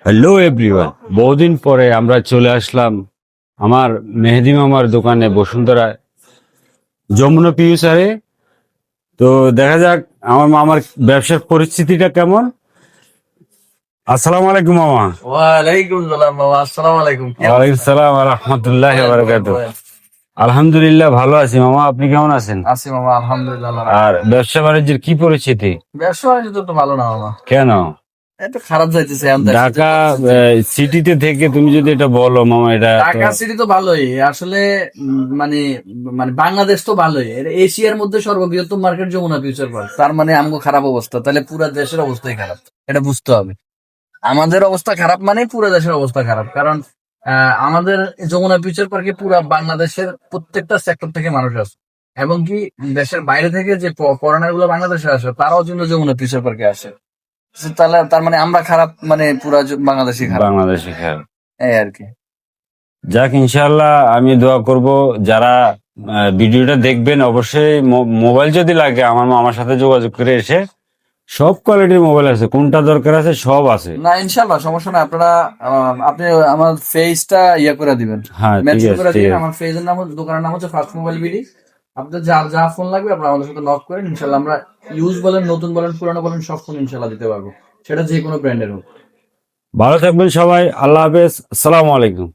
Hello everyone, বহুদিন পরে আমরা চলে আসলাম আমার মেহেদি মামার দোকানে বসুন্ধরা যমুনা পিউসারে। তো দেখা যাক আমার মামার ব্যবসার পরিস্থিতিটা কেমন। আসসালামু আলাইকুম মামা। ওয়ালাইকুম সালাম মামা, আসসালামু আলাইকুম। ওয়ালাইকুম সালাম ওয়া রাহমাতুল্লাহি ওয়া বারাকাতুহু। আলহামদুলিল্লাহ ভালো আছি মামা, আপনি কেমন আছেন? আছি মামা, আলহামদুলিল্লাহ। আর ব্যবসা বাণিজ্যের কি পরিস্থিতি? ব্যবসা বাণিজ্য তো ভালো না মামা, কেন? একটু খারাপ যাইতেছে এখন দেশের যে ঢাকা পরিস্থিতি। সিটিতে থেকে তুমি যদি এটা বলো মামা, এটা তো ঢাকা সিটি তো ভালোই আসলে, মানে মানে বাংলাদেশ তো ভালোই, এশিয়ার মধ্যে সর্ববৃহৎ মার্কেট যমুনা ফিউচার পার্ক। তার মানে আমগো খারাপ অবস্থা, তাহলে পুরো দেশের অবস্থাই খারাপ, এটা বুঝতে হবে। আমাদের অবস্থা খারাপ মানে পুরো দেশের অবস্থা খারাপ, কারণ আমাদের যমুনা ফিউচার পার্কে পুরো বাংলাদেশের প্রত্যেকটা সেক্টর থেকে মানুষ আসে, এবং কি দেশের বাইরে থেকে যে ফরেনার গুলো বাংলাদেশে আসে তারাও কিন্তু যমুনা ফিউচার পার্কে আসে। তাহলে তার মানে আমরা খারাপ, মানে পুরা বাংলাদেশই খারাপ, বাংলাদেশে খেয়াল। এই আর কি। যাক, ইনশাআল্লাহ আমি দোয়া করব যারা ভিডিওটা দেখবেন অবশ্যই মোবাইল যদি লাগে আমার সাথে যোগাযোগ করে এসে, সব কোয়ালিটির মোবাইল আছে, কোনটা দরকার আছে সব আছে। না ইনশাল্লাহ সমস্যা না, আপনারা আপনি আমার ফেসটা ইয়ে করে দিবেন, হ্যাঁ ঠিক মেনশন আছে, করে ঠিক দিবেন। আছে। আমার ফেজের নাম হচ্ছে, দোকানের নাম হচ্ছে ফার্স্ট মোবাইল বিডি। আপনাদের যা যা ফোন লাগবে আপনারা আমাদের সাথে নক করেন, ইনশাল্লাহ আমরা ইউজ বলেন, নতুন বলেন, পুরানো বলেন, সব ফোন ইনশাল্লাহ দিতে পারবো, সেটা যে কোনো ব্র্যান্ডের হোক। ভালো থাকবেন সবাই, আল্লাহ হাফেজ, আসসালামু আলাইকুম।